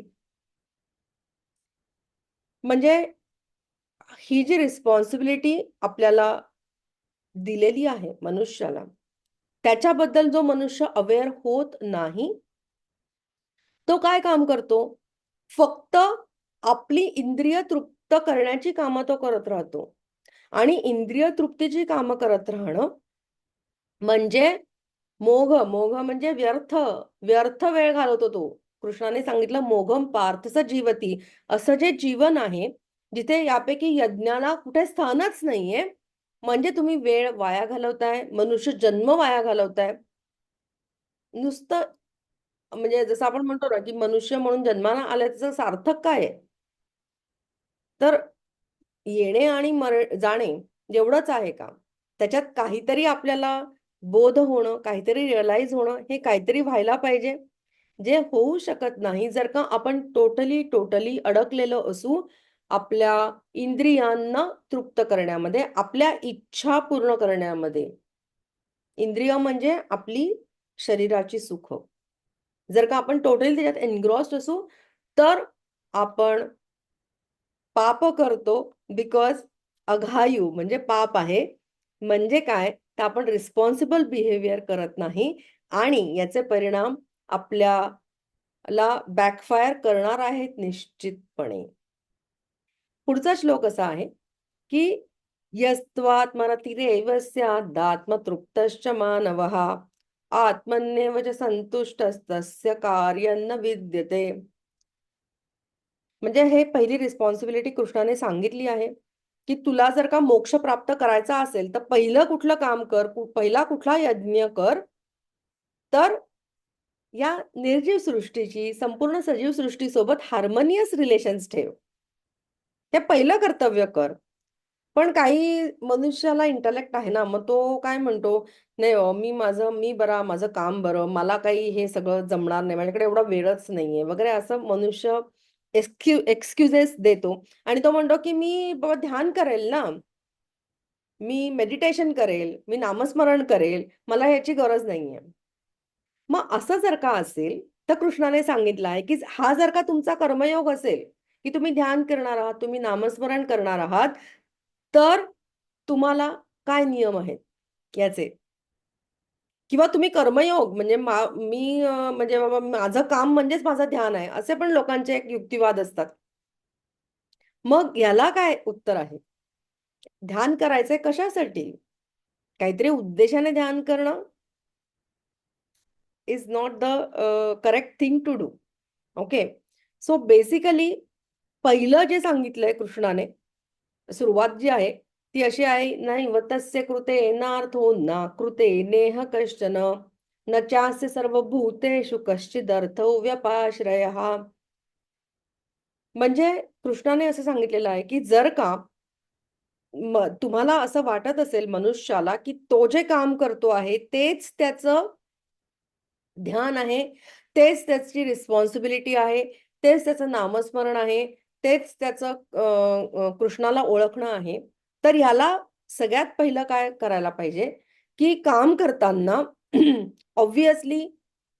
म्हणजे ही जी रिस्पॉन्सिबिलिटी आपल्याला दिलेली आहे मनुष्याला, त्याच्याबद्दल जो मनुष्य अवेअर होत नाही, तो काय काम करतो? फक्त आपली इंद्रिय तृप्त करण्याची कामं तो करत राहतो. आणि इंद्रिय तृप्तीची कामं करत राहणं म्हणजे मोघ म्हणजे व्यर्थ, व्यर्थ वेळ घालवतो तो. कृष्णाने सांगितलं मोघम पार्थस जीवती. असं जे जीवन आहे, जिथे यापैकी यज्ञाला कुठे स्थानच नाहीये, म्हणजे तुम्ही वेळ वाया घालवताय, मनुष्य जन्म वाया घालवताय. नुसतं म्हणजे जसं आपण म्हणतो ना, की मनुष्य म्हणून जन्माला आल्याचं सार्थक काय आहे? तर येणे आणि जाणे एवढंच आहे का? त्याच्यात काहीतरी आपल्याला बोध होणं, काहीतरी रिअलाइज होणं, हे काहीतरी व्हायला पाहिजे. जे होऊ शकत नाही जर का आपण टोटली अडकलेलो असू आपल्या इंद्रियांना तृप्त करण्यामध्ये, आपल्या इच्छा पूर्ण करण्यामध्ये. इंद्रिय म्हणजे आपली शरीराची सुख. जर का आपण टोटली त्याच्यात एन्ग्रॉस्ड असू, तर आपण पाप करतो बिकॉज अघायू म्हणजे पाप आहे. म्हणजे काय? तर आपण रिस्पॉन्सिबल बिहेवियर करत नाही आणि याचे परिणाम आपल्याला बॅकफायर करणार आहेत निश्चितपणे. पुढचा श्लोक असा आहे की यस्त्वात्मरतिरेव स्यादात्मतृप्तश्च मानवः आत्मन्येव च संतुष्टस्तस्य कार्यं न विद्यते. म्हणजे हे पहिली रिस्पॉन्सिबिलिटी कृष्णाने सांगितली आहे की तुला जर का मोक्ष प्राप्त करायचा असेल तर पहिलं कुठलं काम कर, पहिला कुठला यज्ञ कर, तर या निर्जीव सृष्टीची संपूर्ण सजीव सृष्टीसोबत हार्मोनियस रिलेशन्स ठेव. हे पहिलं कर्तव्य कर. पण काही मनुष्याला इंटलेक्ट आहे ना, मग तो काय म्हणतो, "नाही हो, मी बरा, माझं काम बरं, मला काही हे सगळं जमणार नाही, माझ्याकडे एवढा वेळच नाहीये" वगैरे असं मनुष्य एक्सक्युजेस देतो आणि तो म्हणतो, की "मी बाबा ध्यान करेल ना, मी मेडिटेशन करेल, मी नामस्मरण करेल, मला ह्याची गरज नाहीये." मग असं जर का असेल, तर कृष्णाने सांगितलं आहे, की हा जर का तुमचा कर्मयोग असेल, की तुम्ही ध्यान करणार आहात, तुम्ही नामस्मरण करणार आहात, तर तुम्हाला काय नियम आहेत याचे? किंवा तुम्ही कर्मयोग म्हणजे म्हणजे बाबा माझं काम म्हणजेच माझं ध्यान आहे, असे पण लोकांचे एक युक्तिवाद असतात. मग याला काय उत्तर आहे? ध्यान करायचंय कशासाठी? काहीतरी उद्देशाने ध्यान करणं is not the correct thing to do. Okay. So basically पहिलं जे सांगितलंय कृष्णाने, सुरुवात जी आहे, ती अशी आहे, "नैव तस्य कृते नार्थो ना कृते नेह कश्चन, न चास्य सर्वभूतेषु कश्चिदर्थो व्यपाश्रयः." म्हणजे कृष्णाने असं सांगितलेलं आहे, की जर का तुम्हाला असं वाटत असेल मनुष्याला, की तो जे काम करतो आहे, तेच त्याचं ध्यान आहे, तेच त्याची रिस्पॉन्सिबिलिटी आहे, तेच त्याचं नामस्मरण आहे, तेच त्याचं कृष्णाला ओळखणं आहे. तर ह्याला सगळ्यात पहिलं काय करायला पाहिजे, की काम करताना ऑब्व्हियसली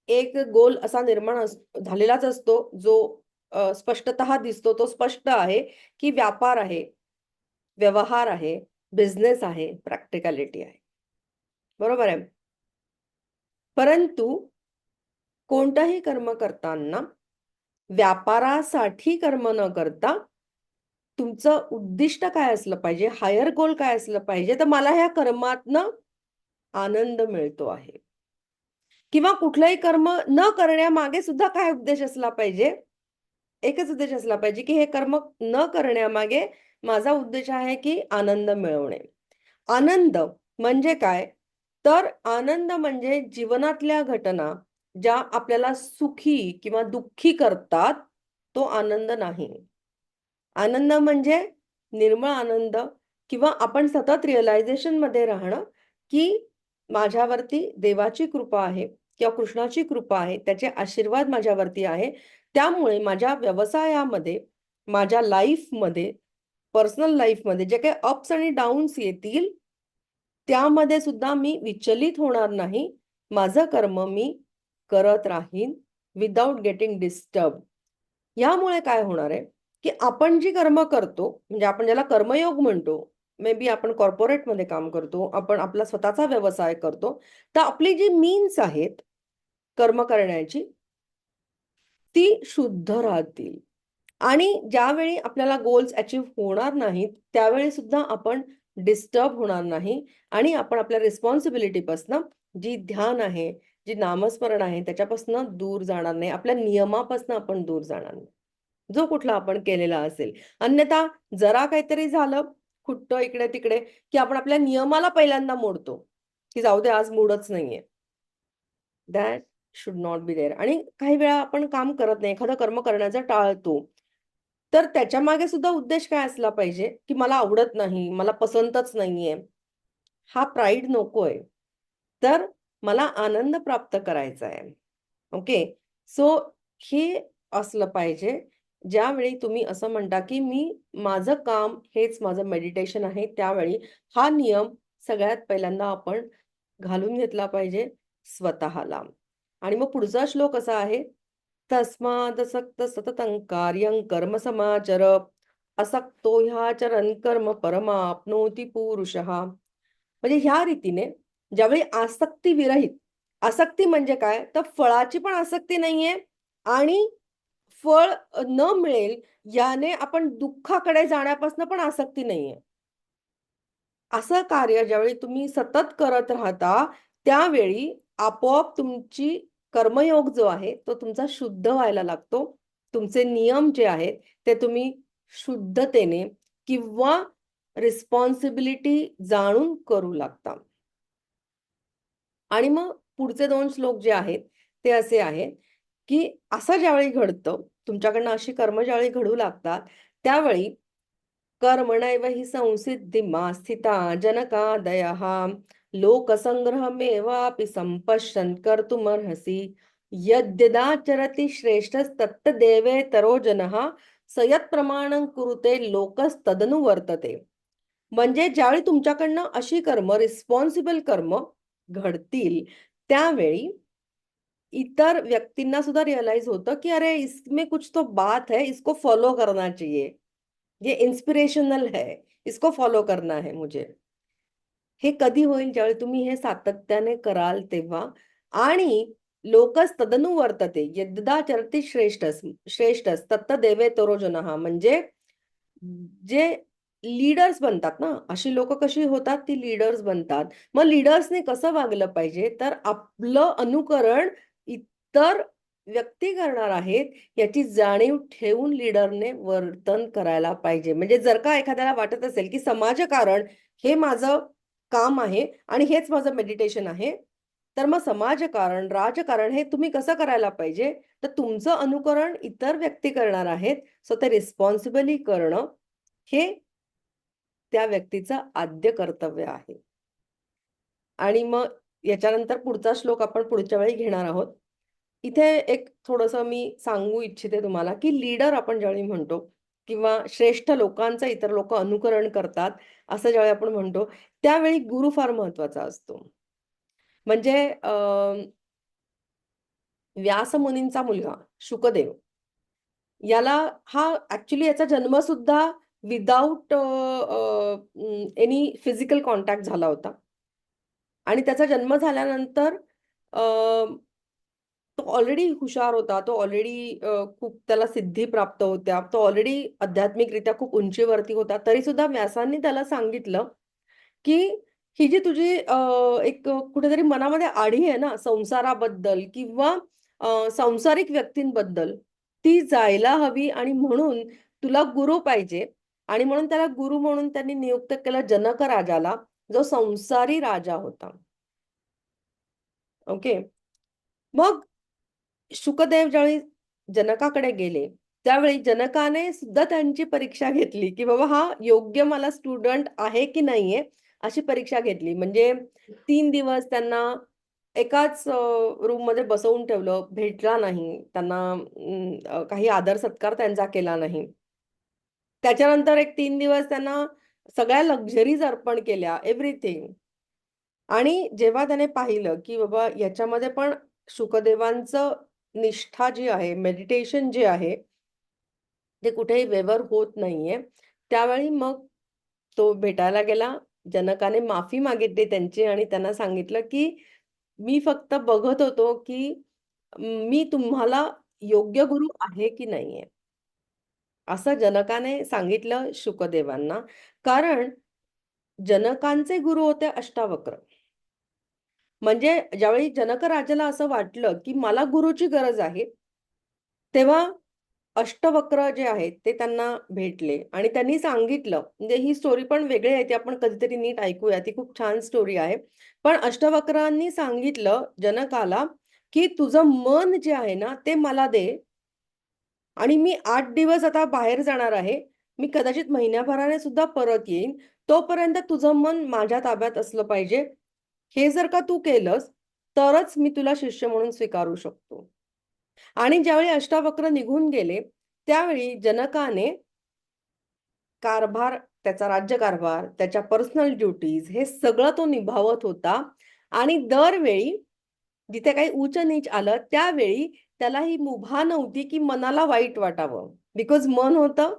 एक गोल असा निर्माण झालेलाच असतो, जो स्पष्टतः दिसतो. तो स्पष्ट आहे, की व्यापार आहे, व्यवहार आहे, बिझनेस आहे, प्रॅक्टिकॅलिटी आहे. बरोबर आहे. परंतु कोणतंही कर्म करताना व्यापारासाठी कर्म न करता तुमचं उद्दिष्ट काय असलं पाहिजे, हायर गोल काय असलं पाहिजे, तर मला ह्या कर्मातनं आनंद मिळतो आहे. किंवा कुठलंही कर्म न करण्यामागे सुद्धा काय उद्देश असला पाहिजे? एकच उद्देश असला पाहिजे, की हे कर्म न करण्यामागे माझा उद्देश आहे, की आनंद मिळवणे. आनंद म्हणजे काय? तर आनंद म्हणजे जीवनातल्या घटना ज्या आपल्याला सुखी किंवा दुःखी करतात, तो आनंद नाही. आनंद म्हणजे निर्मळ आनंद किंवा आपण सतत रिअलायझेशनमध्ये राहणं, की माझ्यावरती देवाची कृपा आहे किंवा कृष्णाची कृपा आहे, त्याचे आशीर्वाद माझ्यावरती आहे. त्यामुळे माझ्या व्यवसायामध्ये, माझ्या लाईफमध्ये, पर्सनल लाईफमध्ये जे काही अप्स आणि डाउन्स येतील, त्यामध्ये सुद्धा मी विचलित होणार नाही. माझं कर्म मी करत राहीन विथआऊट गेटिंग डिस्टर्ब. यामुळे काय होणार आहे, की आपण जी कर्म करतो, म्हणजे आपण ज्याला कर्मयोग म्हणतो, मे बी आपण कॉर्पोरेटमध्ये काम करतो, आपण आपला स्वतःचा व्यवसाय करतो, तर आपली जी मीन्स आहेत कर्म करण्याची, ती शुद्ध राहतील. आणि ज्यावेळी आपल्याला गोल्स अचीव्ह होणार नाहीत, त्यावेळी सुद्धा आपण डिस्टर्ब होणार नाही आणि आपण आपल्या रिस्पॉन्सिबिलिटीपासनं जी ध्यान आहे, जी नामस्मरण आहे, त्याच्यापासून दूर जाणार नाही. आपल्या नियमापासून आपण दूर जाणार नाही. जो कुठला आपण केलेला असेल. अन्यथा जरा काहीतरी झालं, खुट्ट इकडे-तिकडे, की आपण आपल्या नियमाला पहिल्यांदा मोडतो, की जाऊ दे आज मूडच नाहीये. That should not be there. आणि काही वेळा आपण काम करत नाही, एखादं कर्म करण्याचं टाळतो. तर त्याच्या मागे सुद्धा उद्देश काय असला पाहिजे, की मला आवडत नाही, मला पसंतच नाहीये. हा प्राईड नकोय. तर मला आनंद प्राप्त करायचा आहे. ओके. सो हे असलं पाहिजे. ज्यावेळी तुम्ही असं म्हणता, की मी माझं काम हेच माझं मेडिटेशन आहे, त्यावेळी हा नियम सगळ्यात पहिल्यांदा आपण घालून घेतला पाहिजे स्वतःला. आणि मग पुढचा श्लोक असा आहे, तस्मादसक्त सततं कार्यं कर्म समाचर, असक्तो ह्याचरन् कर्म परमाप्नोति पुरुषः. म्हणजे ह्या रीतीने ज्यावेळी आसक्ती विरहित, आसक्ती म्हणजे काय? तर फळाची पण आसक्ती नाहीये आणि फळ न मिळेल याने आपण दुःखाकडे जाण्यापासून पण आसक्ती नाहीये. असं कार्य ज्यावेळी तुम्ही सतत करत राहता, त्यावेळी आपोआप तुमची कर्मयोग जो आहे, तो तुमचा शुद्ध व्हायला लागतो. तुमचे नियम जे आहेत, ते तुम्ही शुद्धतेने किंवा रिस्पॉन्सिबिलिटी जाणून करू लागता. आणि मग पुढचे 2 श्लोक जे आहेत, ते असे आहेत, की असं ज्यावेळी घडतं, तुमच्याकडनं अशी कर्म ज्यावेळी घडू लागतात, त्यावेळी कर्मणैव हि संसिद्धिमा स्थिता जनकादयः लोकसंग्रहमेवापि सम्पश्यन् कर्तुमर्हसि यद्यदाचरति श्रेष्ठस्तत्तदेवेतरो जनः स यत्प्रमाणं कुरुते लोकस्तदनुवर्तते. म्हणजे ज्यावेळी तुमच्याकडनं अशी कर्म, रिस्पॉन्सिबल कर्म घडतील, त्यावेळी इतर व्यक्तींना सुद्धा रिअलाईज होतं, की अरे इसमें कुछ तो बात है, इसको फॉलो करना चाहिए. ये इन्स्पिरेशनल है, इसको फॉलो करना है मुझे. हे कधी होईल ज्यावेळी तुम्ही हे सातत्याने कराल तेव्हा आणि लोकस तदनु वर्तते यद्दा चरती श्रेष्ठस तत्त देवेतरो जनः. म्हणजे जे लीडर्स बनतात ना, अशी लोकं कशी होतात ती लीडर्स बनतात. मग लीडर्सने कसं वागलं पाहिजे तर आपलं अनुकरण इतर व्यक्ती करणार आहेत याची जाणीव ठेवून लीडरने वर्तन करायला पाहिजे. म्हणजे जर का एखाद्याला वाटत असेल, की समाजकारण हे माझं काम आहे आणि हेच माझं मेडिटेशन आहे. तर मग समाजकारण, राजकारण हे तुम्ही कसं करायला पाहिजे? तर तुमचं अनुकरण इतर व्यक्ती करणार आहेत. सो ते रिस्पॉन्सिबली करणं हे त्या व्यक्तीचं आद्य कर्तव्य आहे. आणि मग याच्यानंतर पुढचा श्लोक आपण पुढच्या वेळी घेणार आहोत. इथे एक थोडंसं मी सांगू इच्छिते तुम्हाला, की लीडर आपण ज्यावेळी म्हणतो किंवा श्रेष्ठ लोकांचं इतर लोकं अनुकरण करतात, असं ज्यावेळी आपण म्हणतो, त्यावेळी गुरु फार महत्वाचा असतो. म्हणजे व्यासमुनींचा मुलगा शुकदेव याला हा ॲक्चुअली याचा जन्मसुद्धा विथआऊट एनी फिजिकल कॉन्टॅक्ट झाला होता. आणि त्याचा जन्म झाल्यानंतर तो ऑलरेडी हुशार होता. तो ऑलरेडी खूप त्याला सिद्धी प्राप्त होत्या. तो ऑलरेडी आध्यात्मिकरित्या खूप उंचीवरती होता. तरीसुद्धा व्यासांनी त्याला सांगितलं, की ही जी तुझी एक कुठेतरी मनामध्ये आढी आहे ना संसाराबद्दल किंवा सांसारिक व्यक्तींबद्दल, ती जायला हवी आणि म्हणून तुला गुरु पाहिजे आणि म्हणून त्याला गुरु म्हणून त्यांनी नियुक्त केलं जनक राजाला, जो संसारी राजा होता. ओके. मग शुकदेव ज्यावेळी जनकाकडे गेले, त्यावेळी जनकाने सुद्धा त्यांची परीक्षा घेतली, की बाबा हा योग्य मला स्टुडंट आहे की नाहीये, अशी परीक्षा घेतली. म्हणजे 3 दिवस त्यांना एकाच रूममध्ये बसवून ठेवलं, भेटला नाही. त्यांना काही आदर सत्कार त्यांचा केला नाही. त्याच्यानंतर एक 3 दिवस त्यांना सगळ्या लक्झरीज अर्पण केल्या, एव्हरीथिंग. आणि जेव्हा त्याने पाहिलं, की बाबा याच्यामध्ये पण शुकदेवांचं निष्ठा जी आहे, मेडिटेशन जे आहे, ते कुठेही वेवर होत नाहीये. त्यावेळी मग तो भेटायला गेला. जनकाने माफी मागितली त्यांची आणि त्यांना सांगितलं, की "मी फक्त बघत होतो, की मी तुम्हाला योग्य गुरु आहे की नाहीये?" असं जनकाने सांगितलं शुकदेवांना. कारण जनकांचे गुरु होते अष्टावक्र. म्हणजे ज्यावेळी जनक राजाला असं वाटलं, की मला गुरुची गरज आहे, तेव्हा अष्टवक्र जे आहेत ते त्यांना भेटले आणि त्यांनी सांगितलं, म्हणजे ही स्टोरी पण वेगळी आहे, ती आपण कधीतरी नीट ऐकूया. ती खूप छान स्टोरी आहे. पण अष्टवक्रांनी सांगितलं जनकाला, की "तुझं मन जे आहे ना, ते मला दे आणि मी 8 दिवस आता बाहेर जाणार आहे, मी कदाचित महिन्याभराने सुद्धा परत येईन, तोपर्यंत तुझं मन माझ्या ताब्यात असलं पाहिजे. हे जर का तू केलंस, तरच मी तुला शिष्य म्हणून स्वीकारू शकतो. आणि ज्यावेळी अष्टावक्र निघून गेले, त्यावेळी जनकाने कारभार, त्याचा राज्यकारभार, त्याच्या पर्सनल ड्युटीज हे सगळं तो निभावत होता. आणि दरवेळी जिथे काही उच-नीच आलं, त्यावेळी त्याला ही मुभा नव्हती, की मनाला वाईट वाटावं. बिकॉज मन होतं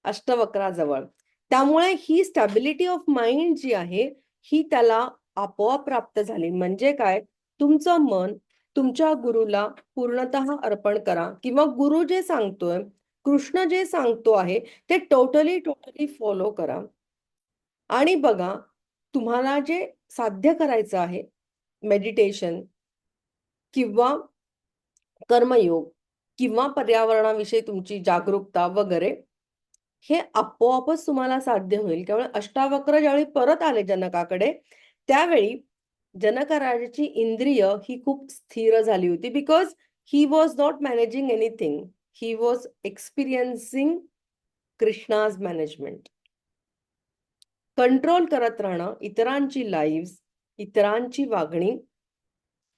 अष्टवक्राजवळ. त्यामुळे ही स्टॅबिलिटी ऑफ माइंड जी आहे, ही त्याला आपोआप प्राप्त झाली. म्हणजे काय? तुमचं मन तुमच्या गुरुला पूर्णतः अर्पण करा किंवा गुरु जे सांगतोय, कृष्ण जे सांगतो आहे, ते टोटली फॉलो करा. आणि बघा, तुम्हाला जे साध्य करायचं आहे, मेडिटेशन किंवा कर्मयोग किंवा पर्यावरणाविषयी तुमची जागरूकता वगैरे, हे आपोआपच तुम्हाला साध्य होईल. केवळ अष्टावक्र ज्यावेळी परत आले जनकाकडे, त्यावेळी जनक राजाची इंद्रिय ही खूप स्थिर झाली होती. Because he was not managing anything. He was experiencing Krishna's management. Control करत राहणं, इतरांची लाईव्ह, इतरांची वागणी,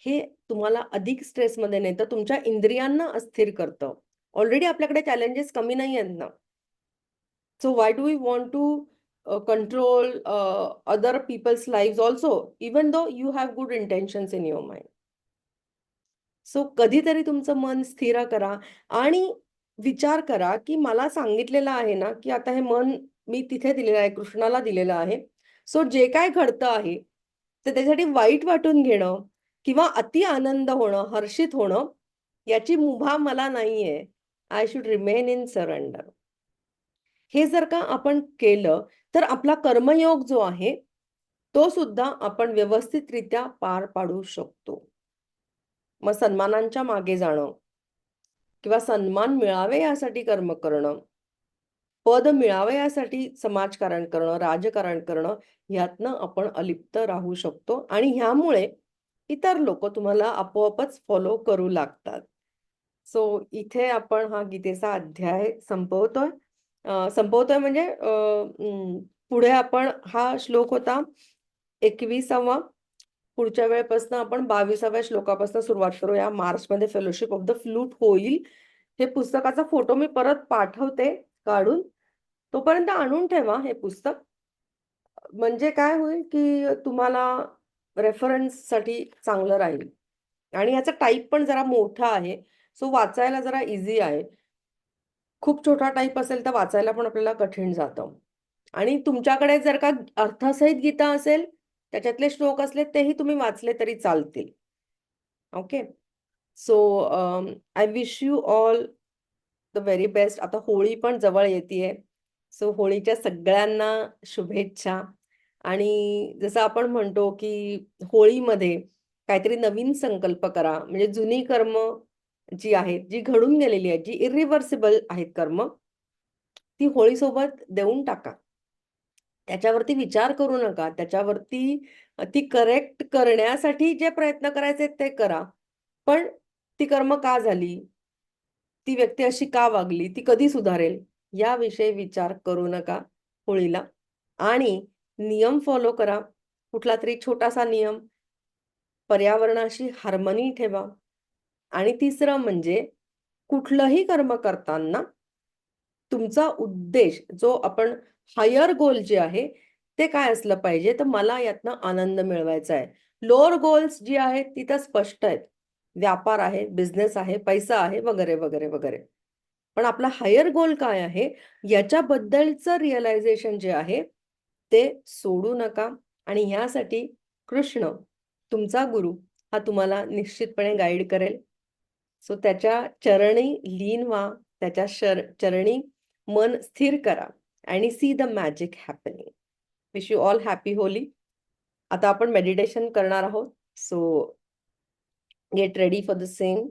हे तुम्हाला अधिक स्ट्रेसमध्ये नेतं, तुमच्या इंद्रियांना अस्थिर करतं. ऑलरेडी आपल्याकडे चॅलेंजेस कमी नाही आहेत ना. So why do we want to control other people's live also, even though you have good intentions in your mind. So कधीतरी तुमचं मन स्थिर करा आणि विचार करा, की मला सांगितलेलं आहे ना, की आता हे मन मी तिथे दिलेलं आहे, कृष्णाला दिलेलं आहे. सो जे काय घडतं आहे, तर त्याच्यासाठी वाईट वाटून घेणं किंवा अति आनंद होणं, हर्षित होणं, याची मुभा मला नाहीये. I should remain in surrender. हे जर का आपण केलं, तर आपला कर्मयोग जो आहे, तो सुद्धा आपण व्यवस्थितरित्या पार पाडू शकतो. मग सन्मानांच्या मागे जाणं किंवा सन्मान मिळावे यासाठी कर्म करणं, पद मिळावे यासाठी समाजकारण करणं, राजकारण करणं, ह्यातनं आपण अलिप्त राहू शकतो आणि ह्यामुळे इतर लोक तुम्हाला आपोआपच फॉलो करू लागतात. सो इथे आपण हा गीतेचा अध्याय संपवतोय. संपवतोय म्हणजे पुढे आपण हा श्लोक होता 21वा. पुढच्या वेळेपासून आपण 22व्या श्लोकापासून सुरुवात करूया. मार्चमध्ये फेलोशिप ऑफ द फ्लूट होईल. हे पुस्तकाचा फोटो मी परत पाठवते काढून. तोपर्यंत आणून ठेवा हे पुस्तक. म्हणजे काय होईल, की तुम्हाला रेफरन्ससाठी चांगलं राहील. आणि याचा टाइप पण जरा मोठा आहे. सो वाचायला जरा इझी आहे. खूप छोटा टाइप असेल तर वाचायला पण आपल्याला कठीण जातं. आणि तुमच्याकडे जर का अर्थसहित गीता असेल, त्याच्यातले श्लोक असले तेही तुम्ही वाचले तरी चालतील. Okay. So I wish you all the very best. आता होळी पण जवळ येतेय. सो होळीच्या सगळ्यांना शुभेच्छा. आणि जसं आपण म्हणतो, की होळीमध्ये काहीतरी नवीन संकल्प करा. म्हणजे जुनी कर्म जी आहेत, जी घडून गेलेली आहेत, जी इरिव्हर्सिबल आहेत कर्म, ती होळीसोबत देऊन टाका. त्याच्यावरती विचार करू नका. त्याच्यावरती ती करेक्ट करण्यासाठी जे प्रयत्न करायचे ते करा. पण ती कर्म का झाली? ती व्यक्ती अशी का वागली? ती कधी सुधारेल? याविषयी विचार करू नका होळीला. आणि नियम फॉलो करा. कुठला तरी छोटासा नियम. पर्यावरणाशी हार्मनी ठेवा. आणि तिसरं म्हणजे कुठलंही कर्म करताना तुमचा उद्देश जो आपण हायर गोल जे आहे ते काय असलं पाहिजे, तर मला यातनं आनंद मिळवायचा आहे. लोअर गोल्स जी आहेत ती तर स्पष्ट आहेत. व्यापार आहे, बिझनेस आहे, पैसा आहे वगैरे, वगैरे, वगैरे. पण आपला हायर गोल काय आहे याच्याबद्दलचं रिअलायझेशन जे आहे ते सोडू नका. आणि ह्यासाठी कृष्ण तुमचा गुरु हा तुम्हाला निश्चितपणे गाईड करेल. सो त्याच्या चरणी लीन व्हा, त्याच्या चरणी मन स्थिर करा आणि see the magic happening. Wish you all happy Holy. आता आपण मेडिटेशन करणार आहोत. So get ready for the same.